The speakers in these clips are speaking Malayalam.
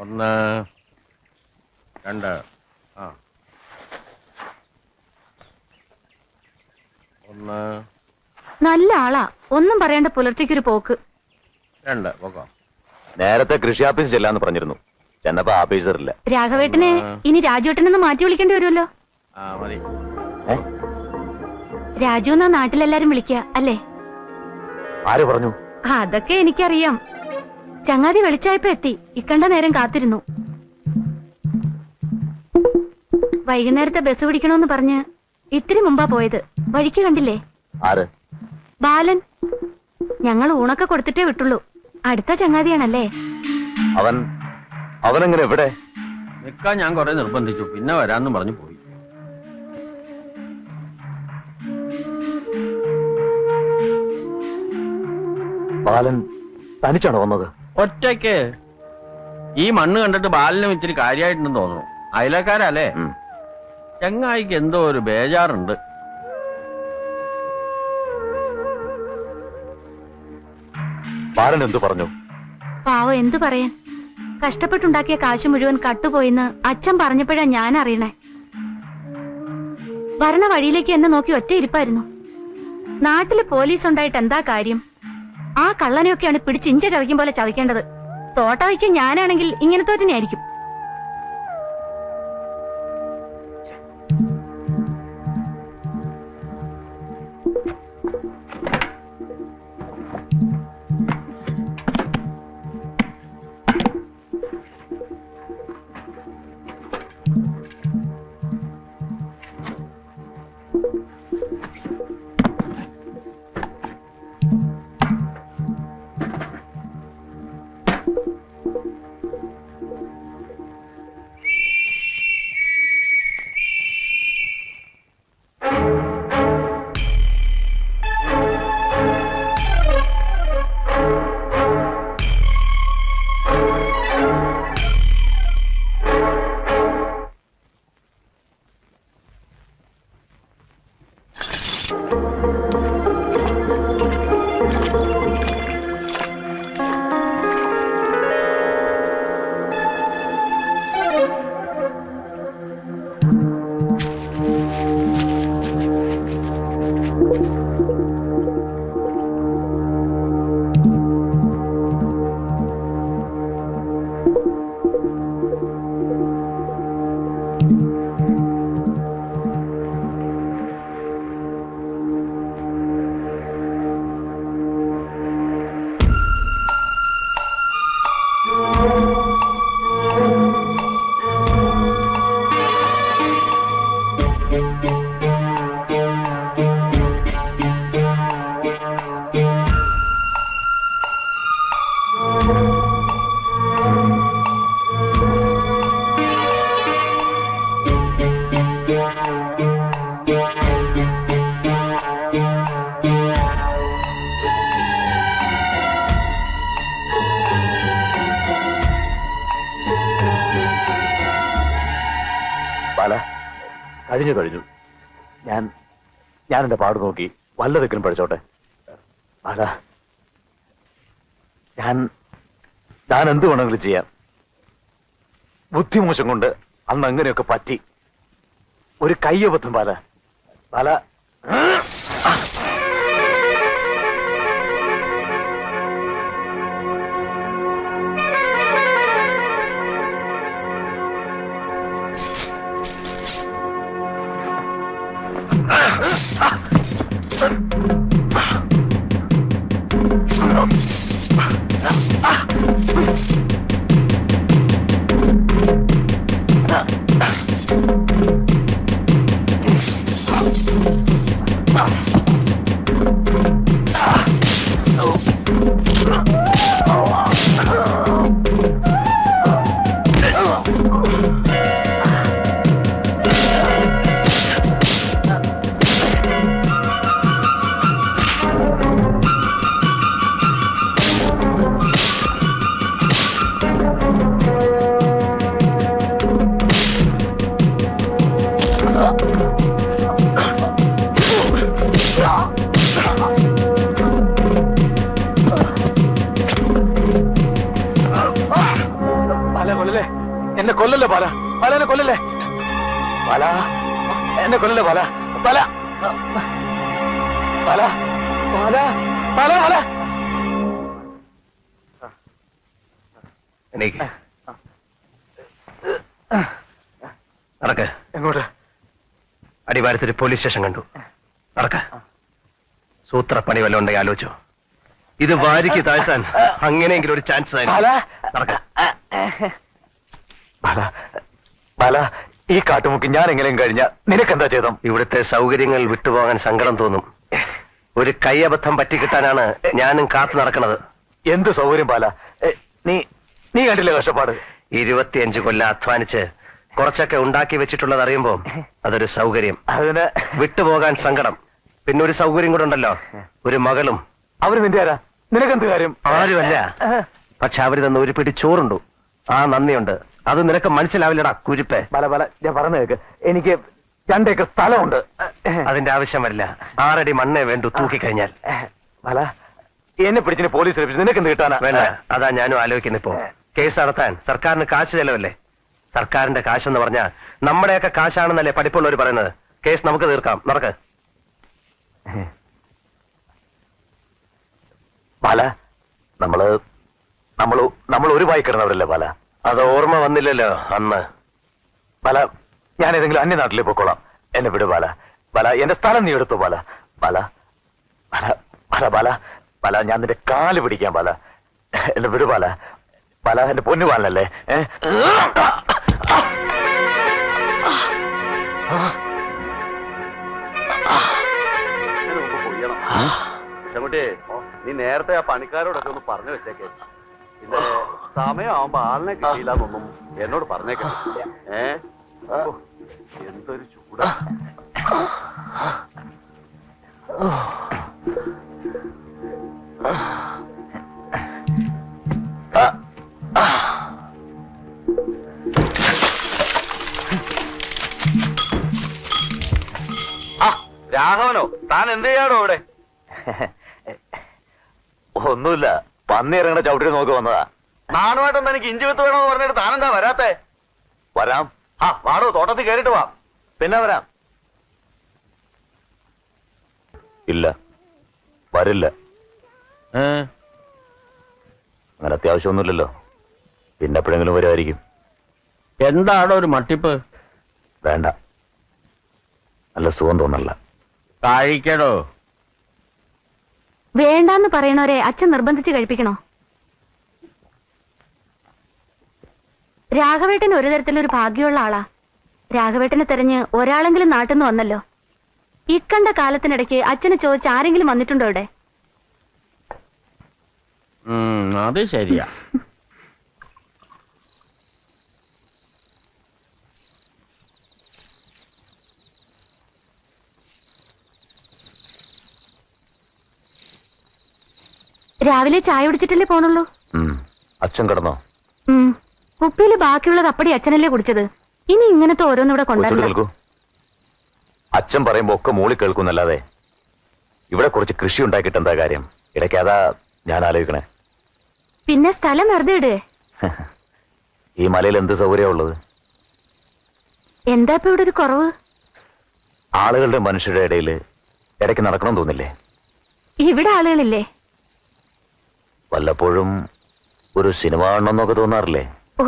ഒന്ന് രണ്ട് ആ ഒന്ന് നല്ല ആളാ, ഒന്നും പറയണ്ട. പുലർച്ചയ്ക്കൊരു പോക്ക്. രണ്ട് പോകാം. നേരത്തെ കൃഷി ഓഫീസ് ചെല്ലാന്ന് പറഞ്ഞിരുന്നു. ചെന്നപ്പോ ഓഫീസറില്ല. രാഘവേട്ടനെ ഇനി രാജുവേട്ടനെന്ന് മാറ്റി വിളിക്കേണ്ടി വരുമല്ലോ. ആ മതി. രാജു എന്നാ നാട്ടിലെല്ലാരും വിളിക്കുക അല്ലേ? ആര് പറഞ്ഞു? അതൊക്കെ എനിക്കറിയാം. ചങ്ങാതി വെളിച്ചായപ്പോ എത്തി. ഇക്കണ്ട നേരം കാത്തിരുന്നു. വൈകുന്നേരത്തെ ബസ് പിടിക്കണോന്ന് പറഞ്ഞ് ഇത്തിരി മുമ്പാ പോയത്. വഴിക്ക് കണ്ടില്ലേ? ആര്? ബാലൻ. ഞങ്ങൾ ഊണൊക്കെ കൊടുത്തിട്ടേ വിട്ടുള്ളൂ. അടുത്ത ചങ്ങാതിയാണല്ലേ. അവനെങ്ങനെ എവിടെ? നിൽക്കാൻ ഞാൻ കുറെ നിർബന്ധിച്ചു, പിന്നെ വരാന്നും പറഞ്ഞു പോയി. ബാലൻ തനിച്ചാണോ വന്നത്? ഒറ്റയ്ക്ക്. ഈ മണ്ണ് കണ്ടിട്ട് ബാലനും ഇത്തിരി കാര്യമായിട്ടുണ്ടെന്ന് തോന്നുന്നു. അയലക്കാരല്ലേ? ചങ്ങായിക്ക് എന്തോ ഒരു ബേജാറുണ്ട്. ബാലൻ എന്തു പറഞ്ഞു? പാവം എന്തു പറയാൻ. കഷ്ടപ്പെട്ടുണ്ടാക്കിയ കാശ് മുഴുവൻ കട്ടുപോയിന്ന് അച്ഛൻ പറഞ്ഞപ്പോഴാ ഞാൻ അറിയണേ. വരണ വഴിയിലേക്ക് എന്നെ നോക്കി ഒറ്റ ഇരിപ്പായിരുന്നു. നാട്ടില് പോലീസ് ഉണ്ടായിട്ട് എന്താ കാര്യം? ആ കള്ളനെയൊക്കെയാണ് പിടിച്ചിഞ്ച ചതയ്ക്കും പോലെ ചതയ്ക്കേണ്ടത്. തോട്ട വയ്ക്കാൻ ഞാനാണെങ്കിൽ ഇങ്ങനത്തെ തന്നെയായിരിക്കും. കഴിഞ്ഞു. ഞാൻ എന്റെ പാട് നോക്കി വല്ല ദിക്കിനും പഠിച്ചോട്ടെ. അതാ ഞാൻ എന്ത് വേണമെങ്കിലും ചെയ്യാം. ബുദ്ധിമോശം കൊണ്ട് അന്ന് അങ്ങനെയൊക്കെ പറ്റി. ഒരു കയ്യബദ്ധം പല Ah! ബാല കൊല്ലല്ലേ, എന്നെ കൊല്ലല്ലേ ബാല, ബാല എന്നെ കൊല്ലല്ലേ, ബാല എന്നെ കൊല്ലല്ലേ ബാല, ബാല ബാല ബാല ബാല ബാല. എനിക്ക് നടക്ക്. എങ്ങോട്ട്? അടിവാരത്തൊരു പോലീസ് സ്റ്റേഷൻ കണ്ടു. നടക്ക. സൂത്രപ്പണി വല്ലതും ഉണ്ടെങ്കിൽ ആലോചിച്ചു. ഇത് വാരിക്ക് താഴ്ത്താൻ അങ്ങനെയെങ്കിലും ഒരു ചാൻസ് നടക്ക. ബാല, ഈ കാട്ടുമുക്ക് ഞാൻ എങ്ങനെയും കഴിഞ്ഞ നിനക്കെന്താ ചെയ്തം? ഇവിടുത്തെ സൗകര്യങ്ങൾ വിട്ടുപോകാൻ സങ്കടം തോന്നും. ഒരു കൈയബദ്ധം പറ്റിക്കിട്ടാനാണ് ഞാനും കാത്തു നടക്കുന്നത്. എന്ത് സൗകര്യം ബാല? നീ നീ കണ്ടില്ലേ കഷ്ടപ്പാട്? 25 കൊല്ലം അധ്വാനിച്ച് കുറച്ചൊക്കെ ഉണ്ടാക്കി വെച്ചിട്ടുള്ളത് അറിയുമ്പോ അതൊരു സൗകര്യം. അതിന് വിട്ടുപോകാൻ സങ്കടം. പിന്നെ ഒരു സൗകര്യം കൂടെ ഉണ്ടല്ലോ, ഒരു മകളും. അവര് നിന്റെ ആരാ? നിനക്കെന്ത് കാര്യം? ആരുമല്ല, പക്ഷെ അവര് തന്ന ഒരു പിടി ചോറുണ്ടു. ആ നന്ദിയുണ്ട്. അത് നിനക്ക് മനസ്സിലാവില്ലടാ കുരുപ്പേ. ബാല ബാല, ഞാൻ പറഞ്ഞു കേക്ക്, എനിക്ക് 2 ഏക്കർ സ്ഥലമുണ്ട്. അതിന്റെ ആവശ്യം വരില്ല. 6 അടി മണ്ണേ വേണ്ടു തൂക്കിക്കഴിഞ്ഞാൽ. ബാല, എന്നെ പിടിച്ചിന് പോലീസ് ഏൽപ്പിച്ചു, നിനക്കെന്ത് കിട്ടാനാ? വേണ്ട, അതാ ഞാനും ആലോചിക്കുന്നു. ഇപ്പോ കേസ് നടത്താൻ സർക്കാരിന് കാശ് ചെലവല്ലേ? സർക്കാരിന്റെ കാശെന്ന് പറഞ്ഞാൽ നമ്മുടെയൊക്കെ കാശാണെന്നല്ലേ പഠിപ്പുള്ളവർ പറയുന്നത്. കേസ് നമുക്ക് തീർക്കാം. നടക്ക്. ബാല, നമ്മൾ ഒരു വായി കിടന്നവരല്ലേ ബാല? അത് ഓർമ്മ വന്നില്ലല്ലോ അന്ന്. ബാല, ഞാൻ ഏതെങ്കിലും അന്യനാട്ടിലേക്ക് പോയിക്കോളാം. എന്നെ വിട് ബാല. ബാല, എന്റെ സ്ഥലം നീ എടുത്തു ബാല. ബാല ബാല ബാല ബാല ബാല, ഞാൻ നിന്റെ കാല് പിടിക്കാം ബാല. എന്നെ വിട് ബാല. ബാല, എന്റെ പൊന്നു ബാലനല്ലേ? നീ നേരത്തെ ആ പണിക്കാരോടൊക്കെ ഒന്ന് പറഞ്ഞു വെച്ചേക്കേ. പിന്നെ സമയമാകുമ്പോ ആളിനെ കിട്ടിയില്ല എന്നൊന്നും എന്നോട് പറഞ്ഞേക്കേ. എന്തൊരു ചൂടാ. രാഘവനോ, താൻ എന്ത് ചെയ്യാടോ ഇവിടെ? ഒന്നുമില്ല, പന്നി ഇറങ്ങണ ചവിട്ടി നോക്കി വന്നതാ. നാണുമായിട്ടൊന്നും എനിക്ക് ഇഞ്ചി വിത്ത് വേണമെന്ന് പറഞ്ഞിട്ട് താനെന്താ വരാത്തെ? വരാം. വാടോ, തോട്ടത്തിൽ കയറിട്ട് വാ. പിന്നെ വരാം. ഇല്ല, വരില്ല. അങ്ങനെ അത്യാവശ്യമൊന്നുമില്ലല്ലോ. പിന്നെ എപ്പോഴെങ്കിലും വരുമായിരിക്കും. എന്താണോ ഒരു മട്ടിപ്പ്? വേണ്ട, നല്ല സുഖം തോന്നല്ല. കഴിക്കടോ. വേണ്ടാന്ന് പറയണവരെ അച്ഛൻ നിർബന്ധിച്ച് കഴിപ്പിക്കണോ? രാഘവേട്ടൻ ഒരു തരത്തിലൊരു ഭാഗ്യമുള്ള ആളാ. രാഘവേട്ടനെ തെരഞ്ഞ് ഒരാളെങ്കിലും നാട്ടിൽ നിന്ന് വന്നല്ലോ. ഇക്കണ്ട കാലത്തിനിടയ്ക്ക് അച്ഛനെ ചോദിച്ച് ആരെങ്കിലും വന്നിട്ടുണ്ടോ ഇവിടെ? അത് ശരിയാ. രാവിലെ ചായ കുടിച്ചിട്ടല്ലേ പോണുള്ളൂ? അച്ഛൻ കിടന്നോ? കുപ്പിയില് ബാക്കിയുള്ളത് അപ്പടി അച്ഛനല്ലേ കുടിച്ചത്. ഇനി ഇങ്ങനത്തെ ഓരോന്നിവിടെ കൊണ്ടുവരണം. അച്ഛൻ പറയുമ്പോ ഒക്കെ മൂളി കേൾക്കുന്നല്ലാതെ ഇവിടെ കുറച്ച് കൃഷി ഉണ്ടാക്കിയിട്ട് എന്താ കാര്യം? ഇടയ്ക്ക് അതാ ഞാൻ ആലോചിക്കണേ. പിന്നെ സ്ഥലം വെറുതെ ഇടേ. ഈ മലയിൽ എന്ത് സൗകര്യ ഉള്ളത്? എന്താ ഇപ്പൊ ഇവിടെ ഒരു കുറവ്? ആളുകളുടെ മനുഷ്യരുടെ ഇടയിൽ ഇടയ്ക്ക് നടക്കണം തോന്നില്ലേ? ഇവിടെ ആളുകളില്ലേ? വല്ലപ്പോഴും ഒരു സിനിമ കാണണമെന്നൊക്കെ തോന്നാറില്ലേ? ഓ,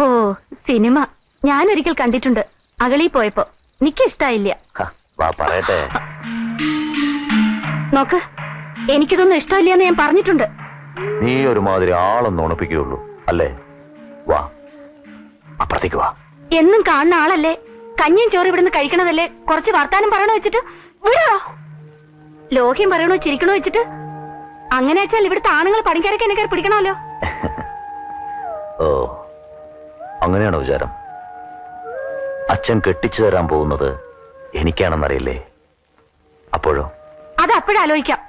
സിനിമ ഞാനൊരിക്കൽ കണ്ടിട്ടുണ്ട്. അകളി പോയപ്പോ എനിക്കിഷ്ടായില്ല. വാ പറയട്ടെ. നോക്ക്, എനിക്കിതൊന്നും ഇഷ്ടമില്ലെന്ന് ഞാൻ പറഞ്ഞിട്ടുണ്ട്. നീ ഒരുമാതിരി ആളൊന്നും ഉണപ്പിക്കുകയുള്ളൂ അല്ലേ? വാ, അപ്പുറത്തേക്ക് വാ. എന്നും കാണുന്ന ആളല്ലേ, കഞ്ഞിയും ചോറ് ഇവിടുന്ന് കഴിക്കണതല്ലേ. കുറച്ച് വർത്താനം പറയണോ വെച്ചിട്ട് വിടോ. ലോഹ്യം പറയണോ ചിരിക്കണോ വെച്ചിട്ട്. അങ്ങനെ വെച്ചാൽ ഇവിടുത്തെ ആണുങ്ങൾ പണിക്കാരൊക്കെ എന്നെ കയറി പിടിക്കണമല്ലോ. ഓ, അങ്ങനെയാണോ വിചാരം? അച്ഛൻ കെട്ടിച്ചു തരാൻ പോകുന്നത് എനിക്കാണെന്നറിയില്ലേ? അപ്പോഴോ? അത് അപ്പോഴാലോചിക്കാം.